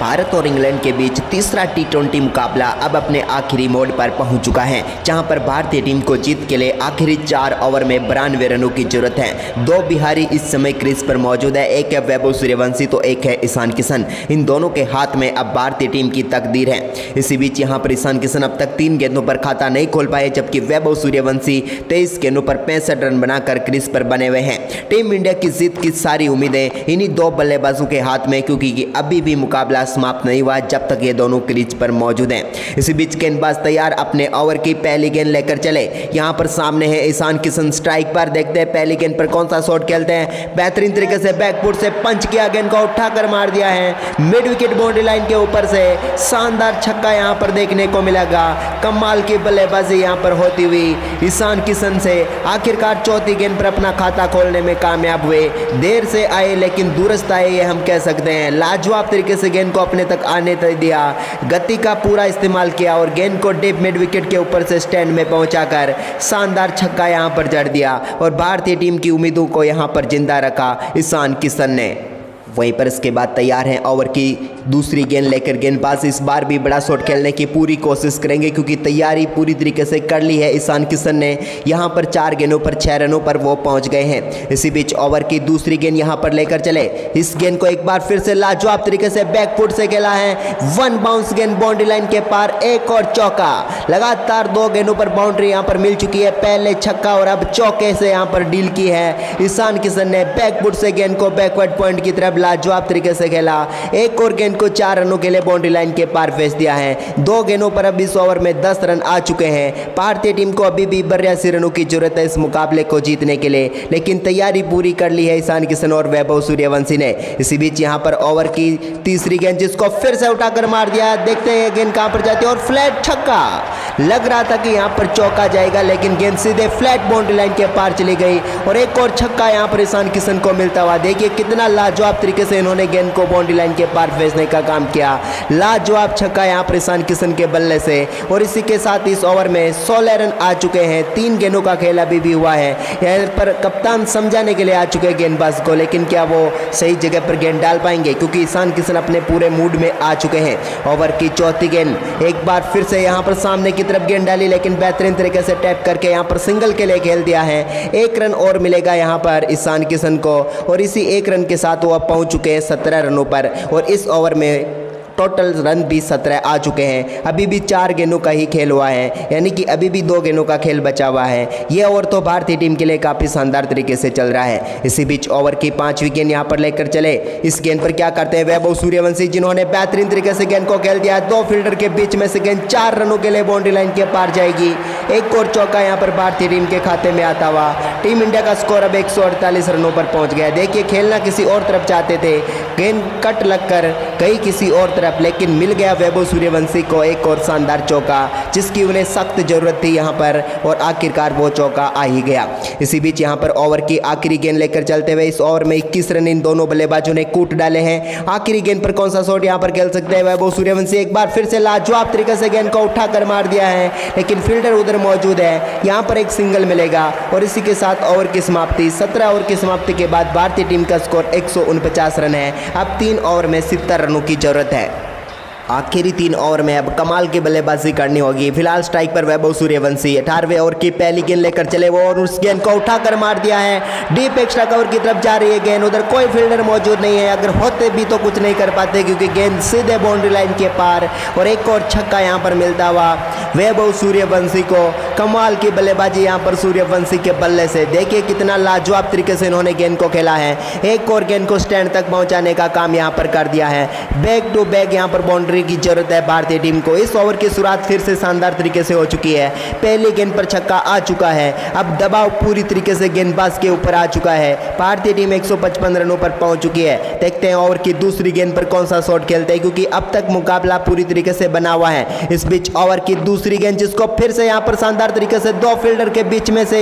भारत और इंग्लैंड के बीच तीसरा टी20 मुकाबला अब अपने आखिरी मोड़ पर पहुंच चुका है, जहां पर भारतीय टीम को जीत के लिए आखिरी 4 ओवर में 92 रनों की जरूरत है। 2 बिहारी इस समय क्रीज पर मौजूद है, एक है वैभव सूर्यवंशी तो एक है ईशान किशन। इन दोनों के हाथ में अब भारतीय टीम की तकदीर है। इसी बीच यहां पर ईशान किशन अब तक 3 गेंदों पर खाता नहीं खोल पाए, जबकि वैभव सूर्यवंशी 23 गेंदों पर 65 रन बनाकर क्रीज पर बने हुए हैं। टीम इंडिया की जीत की सारी उम्मीदें इन्हीं 2 बल्लेबाजों के हाथ में, क्योंकि अभी भी मुकाबला समाप्त नहीं हुआ जब तक ये दोनों क्रीज पर मौजूद हैं। इसी बीच गेंदबाज तैयार अपने ओवर की पहली गेंद लेकर चले। यहां पर सामने है ईशान किशन स्ट्राइक पर। देखते हैं पहली गेंद पर कौन सा शॉट खेलते हैं। बेहतरीन तरीके से बैकफुट से पंच किया, गेंद को उठाकर मार दिया है मिड विकेट बाउंड्री लाइन के ऊपर से। शानदार छक्का यहां पर देखने को मिलेगा। कमाल की बल्लेबाजी यहां पर होती हुई ईशान किशन से आखिरकार चौथी गेंद पर अपना खाता खोलने में कामयाब हुए। देर से आए लेकिन दुरुस्त आए, ये हम कह सकते हैं। लाजवाब तरीके से गेंद को अपने तक आने दिया, गति का पूरा इस्तेमाल किया और गेंद को डीप मिड विकेट के ऊपर से स्टैंड में पहुंचाकर शानदार छक्का यहां पर जड़ दिया और भारतीय टीम की उम्मीदों को यहां पर जिंदा रखा ईशान किशन ने। वहीं पर इसके बाद तैयार हैं ओवर की दूसरी गेंद लेकर गेंदबाज इस बार भी बड़ा शॉट खेलने की पूरी कोशिश करेंगे, क्योंकि तैयारी पूरी तरीके से कर ली है ईशान किशन ने। यहां पर 4 गेंदों पर 6 रनों पर वो पहुंच गए हैं। इसी बीच ओवर की दूसरी गेंद यहां पर लेकर चले। इस गेंद को एक बार फिर से लाजवाब तरीके से बैकफुट से खेला है। 1 बाउंस गेंद बाउंड्री लाइन के पार, एक और चौका। लगातार 2 गेंदों पर बाउंड्री यहां पर मिल चुकी है। पहले छक्का और अब चौके से यहां पर डील की है ईशान किशन ने। बैकफुट से गेंद को बैकवर्ड पॉइंट की तरफ लाजवाब तरीके से खेला। एक और गेंद को 4 रनों के लिए बाउंड्री लाइन के पार भेज दिया है। 2 गेंदों पर अब इस ओवर में 10 रन आ चुके हैं। भारतीय टीम को अभी भी 82 रनों की जरूरत है इस मुकाबले को जीतने के लिए, लेकिन तैयारी पूरी कर ली है ईशान किशन और वैभव सूर्यवंशी ने। इसी बीच यहां पर ओवर की तीसरी गेंद जिसको फिर से उठाकर मार दिया। देखते हैं गेंद कहां पर जाती है और फ्लैट छक्का। लग रहा था कि यहां पर चौका जाएगा, लेकिन गेंद सीधे फ्लैट बाउंड्री लाइन के पार चली गई और एक और छक्का यहां पर ईशान किशन को मिलता हुआ। देखिए कितना लाजवाब तरीके से इन्होंने गेंद को बाउंड्री लाइन के पार भेजने का काम किया। लाजवाब छक्का यहां पर ईशान किशन के बल्ले से। और इसी के साथ इस ओवर में 16 रन आ चुके हैं। 3 गेंदों का खेल अभी भी हुआ है। यहां पर कप्तान समझाने के लिए आ चुके हैं गेंदबाज को, लेकिन क्या वो सही जगह पर गेंद डाल पाएंगे, क्योंकि ईशान किशन अपने पूरे मूड में आ चुके हैं। ओवर की चौथी गेंद एक बार फिर से यहां पर सामने की तरफ गेंद डाली, लेकिन बेहतरीन तरीके से टैप करके यहां पर सिंगल के लिए खेल दिया है। 1 रन और मिलेगा यहां पर ईशान किशन को और इसी 1 रन के साथ वो पहुंच चुके हैं 17 रनों पर। और इस ओवर में टोटल रन भी 17 आ चुके हैं। अभी भी 4 गेंदों का ही खेल हुआ है, यानी कि अभी भी 2 गेंदों का खेल बचा हुआ है। ये ओवर तो भारतीय टीम के लिए काफ़ी शानदार तरीके से चल रहा है। इसी बीच ओवर की 5वीं गेंद यहाँ पर लेकर चले। इस गेंद पर क्या करते हैं वैभव सूर्यवंशी, जिन्होंने बेहतरीन तरीके से गेंद को खेल दिया। 2 फील्डर के बीच में से गेंद 4 रनों के लिए बाउंड्री लाइन के पार जाएगी। एक और चौका यहाँ पर भारतीय टीम के खाते में आता हुआ। टीम इंडिया का स्कोर अब 148 रनों पर पहुंच गया। देखिए खेलना किसी और तरफ चाहते थे, गेंद कट लगकर गई किसी और तरफ, लेकिन मिल गया वैभव सूर्यवंशी को एक और शानदार चौका, जिसकी उन्हें सख्त जरूरत थी यहां पर और आखिरकार वो चौका आ ही गया। इसी बीच यहां पर ओवर की आखिरी गेंद लेकर चलते हुए इस ओवर में 21 रन इन दोनों बल्लेबाजों ने कूट डाले हैं। आखिरी गेंद पर कौन सा शॉट यहां पर खेल सकते हैं वैभव सूर्यवंशी। एक बार फिर से लाजवाब तरीके से गेंद को उठाकर मार दिया है, लेकिन फील्डर उधर मौजूद है। यहां पर एक सिंगल मिलेगा और इसी के साथ ओवर की समाप्ति। 17 ओवर की समाप्ति के बाद भारतीय टीम का स्कोर 149 रन है। अब 3 ओवर में 70 रनों की जरूरत है। आखिरी 3 ओवर में अब कमाल की बल्लेबाजी करनी होगी। फिलहाल स्ट्राइक पर वैभव सूर्यवंशी। 18वें ओवर की पहली गेंद लेकर चले वो और उस गेंद को उठाकर मार दिया है। डीप एक्स्ट्रा कवर की तरफ जा रही है गेंद, उधर कोई फील्डर मौजूद नहीं है। अगर होते भी तो कुछ नहीं कर पाते, क्योंकि गेंद सीधे बाउंड्री लाइन के पार और एक और छक्का यहां पर मिलता हुआ वैभव सूर्यवंशी को। कमाल की बल्लेबाजी यहां पर सूर्यवंशी के बल्ले से। देखिए कितना लाजवाब तरीके से इन्होंने गेंद को खेला है। एक और गेंद को स्टैंड तक पहुंचाने का काम यहां पर कर दिया है। बैक टू बैक यहां पर बाउंड्री की जरूरत है भारतीय टीम को। इस ओवर की शुरुआत फिर से शानदार तरीके से हो चुकी है। पहली गेंद पर छक्का आ चुका है। अब दबाव पूरी तरीके से गेंदबाज के ऊपर आ चुका है। भारतीय टीम 155 रनों पर पहुंच चुकी है। देखते हैं ओवर की दूसरी गेंद पर कौन सा शॉट खेलते हैं, क्योंकि अब तक मुकाबला पूरी तरीके से बना हुआ है। इस बीच ओवर की दूसरी गेंद जिसको फिर से यहां पर शानदार शानदार तरीके से दो फील्डर के बीच में से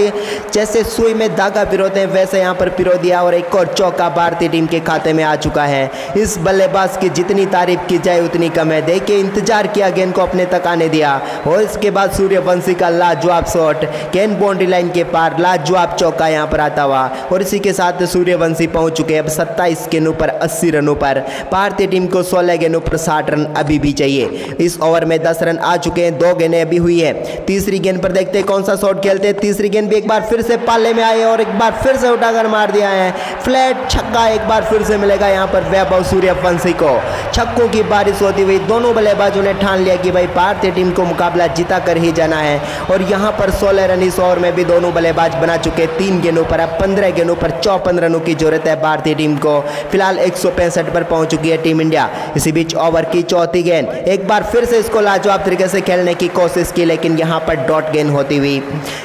जैसे सुई में धागा पिरोते हैं वैसे यहाँ पर पिरो दिया और एक और चौका भारतीय टीम के खाते में आ चुका है। इस बल्लेबाज की जितनी तारीफ की जाए उतनी कम है। देखिए इंतजार किया, गेंद को अपने तक आने दिया और इसके बाद सूर्यवंशी का लाजवाब शॉट, गेंद बाउंड्री लाइन के पार, लाजवाब चौका यहाँ पर आता हुआ और इसी के साथ सूर्यवंशी पहुंच चुके हैं अब 27 गेंदों पर 80 रनों पर। भारतीय टीम को 16 गेंदों पर 60 रन अभी भी चाहिए। इस ओवर में 10 रन आ चुके हैं, 2 गेंदें अभी हुई है। तीसरी गेंद पर देखते हैं कौन सा शॉट खेलते हैं। तीसरी गेंद भी एक बार फिर से पाले में आई और एक बार फिर से उठाकर मार दिया है, फ्लैट छक्का एक बार फिर से मिलेगा यहाँ पर वैभव सूर्यवंशी को। छक्कों की बारिश होती हुई दोनों बल्लेबाजों ने ठान लिया कि भाई भारतीय टीम को मुकाबला जीता कर ही जाना है और यहाँ पर 16 रन इस ओवर में भी दोनों बल्लेबाज बना चुके 3 गेंदों पर। अब 15 गेंदों पर 54 रनों की जरूरत है भारतीय टीम को। फिलहाल 165 पर पहुंच चुकी है टीम इंडिया। इसी बीच ओवर की चौथी गेंद, एक बार फिर से इसको लाजवाब तरीके से खेलने की कोशिश की लेकिन यहाँ पर डॉट गेंद होती हुई।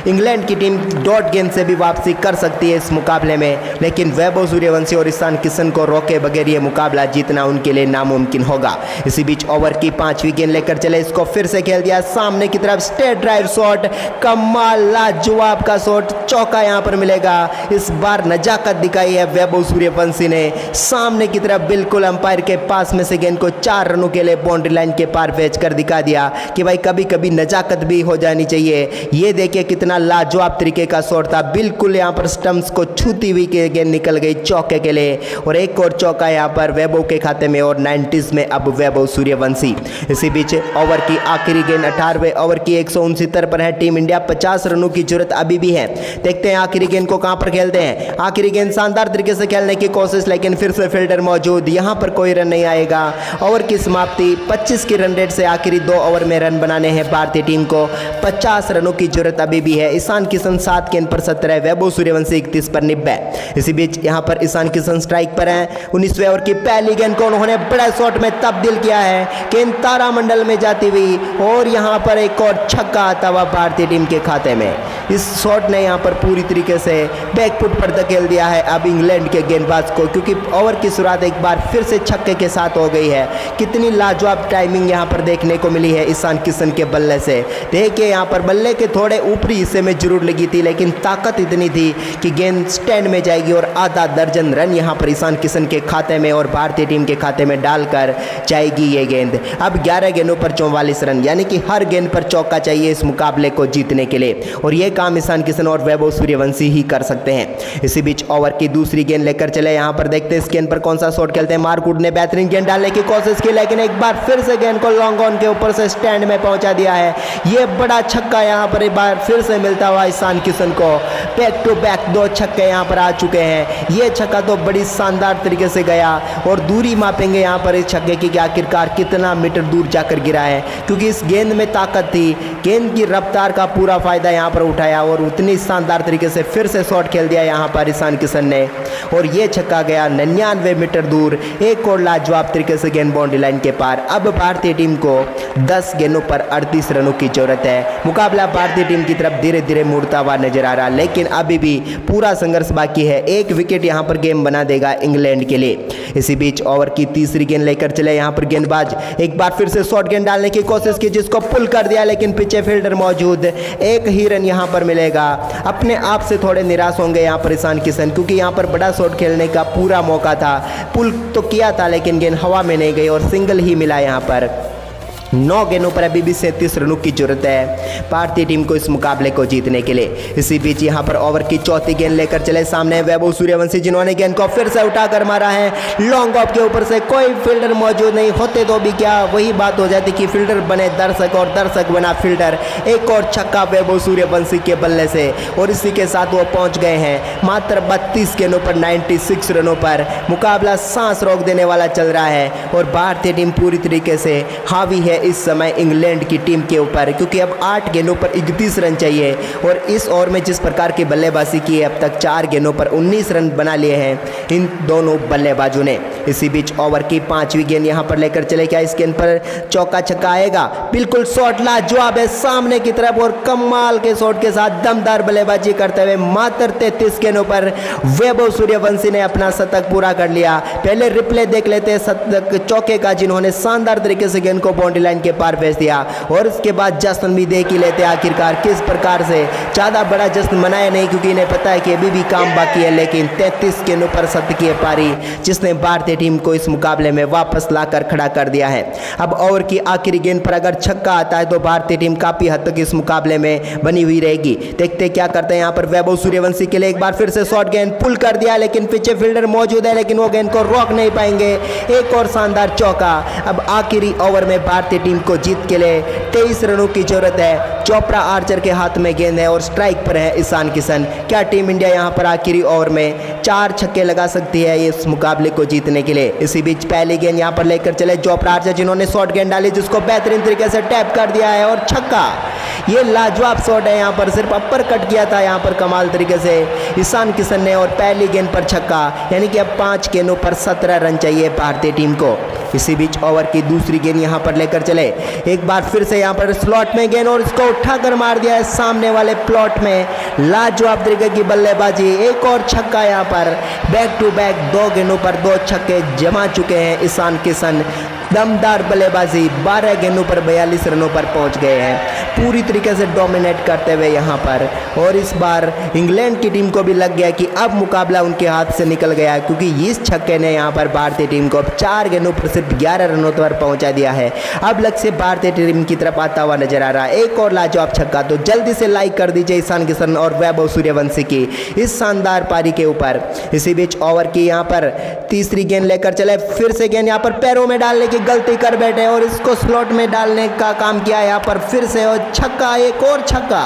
इंग्लैंड की टीम डॉट गेंद से भी वापसी कर सकती है इस मुकाबले में, लेकिन वैभव सूर्यवंशी और ईशान किशन को रोके बगैर ये मुकाबला जीतना उनके लिए नामुमकिन होगा। इसी बीच ओवर की 5वीं गेंद लेकर चले, इसको फिर से खेल दिया सामने की तरफ, स्ट्रेट ड्राइव शॉट, कमाल लाजवाब का शॉट, चौका यहाँ पर मिलेगा। इस बार नजाकत दिखाई है वैभव सूर्यवंशी ने, सामने की तरफ बिल्कुल अंपायर के पास में से गेंद को 4 रनों के लिए बाउंड्री लाइन के पार भेज कर दिखा दिया कि भाई कभी कभी नजाकत भी हो जानी चाहिए। ये देखिए कितना लाजवाब तरीके का शॉट था, बिल्कुल यहाँ पर स्टंप्स को छूती हुई गेंद निकल गई चौके के लिए और एक और चौका यहाँ पर वैभव के खाते में और 90s में अब वैभव सूर्यवंशी। इसी बीच ओवर की आखिरी गेंद 18वें ओवर की 169 पर है टीम इंडिया, 50 रनों की जरूरत अभी भी है। देखते हैं आखिरी गेंद को कहां पर खेलते हैं। आखिरी गेंद शानदार तरीके से खेलने की कोशिश लेकिन फिर से फील्डर मौजूद, यहां पर कोई रन नहीं आएगा। ओवर की समाप्ति 25 की रन रेट से आखिरी 2 ओवर में रन बनाने हैं भारतीय टीम को। 50 रनों की जरूरत अभी भी है। ईशान किशन 7 गेंद पर 17, वैभव सूर्यवंशी 31 पर 90। इसी बीच यहां पर ईशान किशन स्ट्राइक पर हैं। 19वें ओवर की पहली गेंद को उन्होंने बड़ा शॉट में तब्दील किया है, गेंद तारामंडल में जाती हुई और यहां पर एक और छक्का आता हुआ भारतीय टीम के खाते में। इस शॉट ने यहां पर पूरी तरीके से बैकफुट पर धकेल दिया है अब इंग्लैंड के गेंदबाज को, क्योंकि ओवर की शुरुआत एक बार फिर से छक्के के साथ हो गई है। कितनी लाजवाब टाइमिंग यहां पर देखने को मिली है ईशान किशन के बल्ले से। देखिए यहां पर बल्ले के थोड़े ऊपरी हिस्से में जरूर लगी थी लेकिन ताकत इतनी थी कि गेंद स्टैंड में जाएगी और आधा दर्जन रन यहां पर ईशान किशन के खाते में और भारतीय टीम के खाते में डालकर जाएगी ये गेंद। अब 11 गेंदों पर 44 रन, यानी कि हर गेंद पर चौका चाहिए इस मुकाबले को जीतने के लिए और ये काम ईशान किशन और वैभव सूर्यवंशी ही कर सकते हैं। इसी बीच ओवर की दूसरी गेंद लेकर चले, यहां पर देखते हैं इस गेंद पर कौन सा शॉट खेलते हैं। मार्कवुड ने बेहतरीन गेंद डालने की कोशिश की लेकिन एक बार फिर से गेंद को लॉन्ग ऑन के ऊपर से स्टैंड में पहुंचा दिया है। ये बड़ा छक्का यहां पर एक बार फिर से मिलता हुआ ईशान किशन को। बैक टू बैक 2 छक्के यहां पर आ चुके हैं। ये छक्का तो बड़ी शानदार तरीके से गया और दूरी मापेंगे यहां पर इस छक्के की कि आखिरकार कितना मीटर दूर जाकर गिरा है, क्योंकि इस गेंद में ताकत थी। गेंद की रफ्तार का पूरा फायदा यहां पर उठाया और उतनी शानदार तरीके से फिर से शॉट खेल दिया यहां पर ईशान किशन ने और ये छक्का गया 99 मीटर दूर। एक और लाजवाब तरीके से गेंद बाउंड्री लाइन के पार। अब भारतीय टीम को 10 गेंदों पर 38 रनों की जरूरत है। मुकाबला भारतीय टीम की तरफ धीरे धीरे मुड़ता हुआ नजर आ रहा, लेकिन अभी भी पूरा संघर्ष बाकी है। एक विकेट यहां पर गेम बना देगा इंग्लैंड के लिए। इसी बीच ओवर की तीसरी गेंद लेकर चले, यहां पर गेंदबाज एक बार फिर से शॉर्ट गेंद डालने की कोशिश की जिसको पुल कर दिया लेकिन पीछे फील्डर मौजूद, एक ही रन यहां पर मिलेगा। अपने आप से थोड़े निराश होंगे यहां पर ईशान किशन, क्योंकि यहां पर बड़ा शॉट खेलने का पूरा मौका था। पुल तो किया था लेकिन गेंद हवा में नहीं गई और सिंगल ही मिला यहां पर। 9 गेंदों पर अभी भी 37 रनों की जरूरत है भारतीय टीम को इस मुकाबले को जीतने के लिए। इसी बीच यहां पर ओवर की चौथी गेंद लेकर चले, सामने वैभव सूर्यवंशी जिन्होंने गेंद को फिर से उठाकर मारा है लॉन्ग ऑफ के ऊपर से। कोई फील्डर मौजूद नहीं होते तो भी क्या वही बात हो जाती कि फील्डर बने दर्शक और दर्शक बना फील्डर। एक और छक्का वैभव सूर्यवंशी के बल्ले से और इसी के साथ वो पहुंच गए हैं मात्र 32 गेंदों पर 96 रनों पर। मुकाबला सांस रोक देने वाला चल रहा है और भारतीय टीम पूरी तरीके से हावी है इस समय इंग्लैंड की टीम के ऊपर, क्योंकि अब 8 गेंदों पर 31 रन चाहिए और इस ओवर में जिस प्रकार की बल्लेबाजी की है अब तक 4 गेंदों पर 19 रन बना लिए हैं इन दोनों बल्लेबाजों ने। इसी बीच ओवर की 5वीं गेंद यहां पर लेकर चले, क्या इस गेंद पर चौका छक्का आएगा? बिल्कुल शॉट लाजवाब है सामने की तरफ और कमाल के शॉट के साथ दमदार बल्लेबाजी करते हुए मात्र 33 गेंदों पर वैभव सूर्यवंशी ने अपना शतक पूरा कर लिया। पहले रिप्ले देख लेते हैं शतक चौके का, जिन्होंने शानदार तरीके से गेंद को बाउंड्री लाइन लाइन के पार भेज दिया और उसके बाद जश्न भी देख ही लेते आखिरकार किस प्रकार से। ज़्यादा बड़ा जश्न मनाया नहीं क्योंकि इन्हें पता है कि अभी भी काम बाकी है, लेकिन 33 गेंदों पर शतकीय पारी जिसने भारतीय टीम को इस मुकाबले में वापस लाकर खड़ा कर दिया है। अब ओवर की आखिरी गेंद पर अगर छक्का आता है तो भारतीय टीम काफ़ी हद तक इस मुकाबले में बनी हुई रहेगी। देखते क्या करते हैं यहाँ पर वैभव सूर्यवंशी के लिए एक बार फिर से शॉर्ट गेंद पुल कर दिया, लेकिन पीछे फील्डर मौजूद है लेकिन वो गेंद को रोक नहीं पाएंगे। एक और शानदार चौका। अब आखिरी ओवर में भारतीय टीम को जीत के लिए 23 रनों की जरूरत है। चोपड़ा आर्चर के हाथ में गेंद है और स्ट्राइक पर है ईशान किशन। क्या टीम इंडिया यहाँ पर आखिरी ओवर में 4 छक्के लगा सकती है इस मुकाबले को जीतने के लिए? इसी बीच पहली गेंद यहाँ पर लेकर चले चोपड़ा आर्चर, जिन्होंने शॉर्ट गेंद डाली जिसको बेहतरीन तरीके से टैप कर दिया है और छक्का। ये लाजवाब शॉट है, यहाँ पर सिर्फ अपर कट किया था यहाँ पर कमाल तरीके से ईशान किशन ने और पहली गेंद पर छक्का। यानी कि अब 5 गेंदों पर 17 रन चाहिए भारतीय टीम को। इसी बीच ओवर की दूसरी गेंद यहाँ पर लेकर चले, एक बार फिर से यहाँ पर स्लॉट में गेंद और इसको उठाकर मार दिया है सामने वाले प्लॉट में। लाजवाब तरीके की बल्लेबाजी, एक और छक्का यहाँ पर। बैक टू बैक 2 गेंदों पर 2 छक्के जमा चुके हैं ईशान किशन। दमदार बल्लेबाजी, 12 गेंदों पर 42 रनों पर पहुंच गए हैं पूरी तरीके से डोमिनेट करते हुए यहाँ पर। और इस बार इंग्लैंड की टीम को भी लग गया कि अब मुकाबला उनके हाथ से निकल गया, क्योंकि इस छक्के ने यहाँ पर भारतीय टीम को 4 गेंदों पर सिर्फ 11 रनों पर पहुंचा दिया है। अब लक्ष्य भारतीय टीम की तरफ आता हुआ नजर आ रहा है। एक और लाजवाब छक्का। तो जल्दी से लाइक कर दीजिए ईशान किशन और वैभव सूर्यवंशी की इस शानदार पारी के ऊपर। इसी बीच ओवर की यहाँ पर तीसरी गेंद लेकर चले, फिर से गेंद यहाँ पर पैरों में डालने की गलती कर बैठे और इसको स्लॉट में डालने का काम किया यहाँ पर फिर से, और छक्का, एक और छक्का।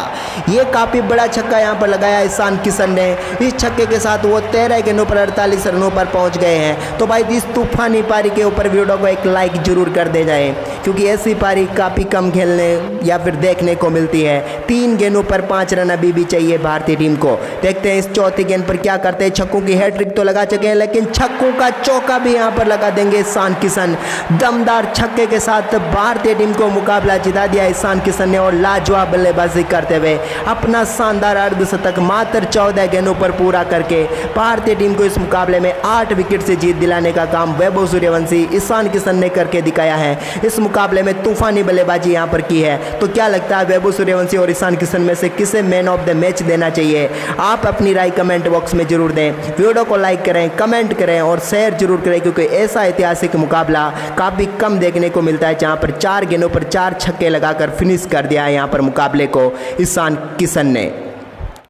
ये काफ़ी बड़ा छक्का यहाँ पर लगाया ईशान किशन ने। इस छक्के के साथ वो 13 गेंदों पर 48 रनों पर पहुंच गए हैं। तो भाई इस तूफानी पारी के ऊपर वीडियो को एक लाइक जरूर कर दे जाए, क्योंकि ऐसी पारी काफ़ी कम खेलने या फिर देखने को मिलती है। 3 गेंदों पर 5 रन अभी भी चाहिए भारतीय टीम को। देखते हैं इस चौथी गेंद पर क्या करते हैं। छक्कों की हैट्रिक तो लगा चुके हैं, लेकिन छक्कों का चौका भी यहाँ पर लगा देंगे ईशान किशन। दमदार छक्के के साथ भारतीय टीम को मुकाबला जिता दिया ईशान किशन ने और लाजवाब बल्लेबाजी करते हुए अपना शानदार अर्धशतक मात्र 14 गेंदों पर पूरा करके भारतीय टीम को इस मुकाबले में 8 विकेट से जीत दिलाने का काम वैभव सूर्यवंशी, ईशान किशन ने करके दिखाया है। इस मुकाबले में तूफानी बल्लेबाजी यहाँ पर की है। तो क्या लगता है वैभव सूर्यवंशी और ईशान किशन में से किसे मैन ऑफ द मैच देना चाहिए? आप अपनी राय कमेंट बॉक्स में जरूर दें। वीडियो को लाइक करें, कमेंट करें और शेयर जरूर करें, क्योंकि ऐसा ऐतिहासिक मुकाबला काफ़ी कम देखने को मिलता है, जहाँ पर 4 गेंदों पर 4 छक्के लगाकर फिनिश कर दिया है यहाँ पर मुकाबले को ईशान किशन ने।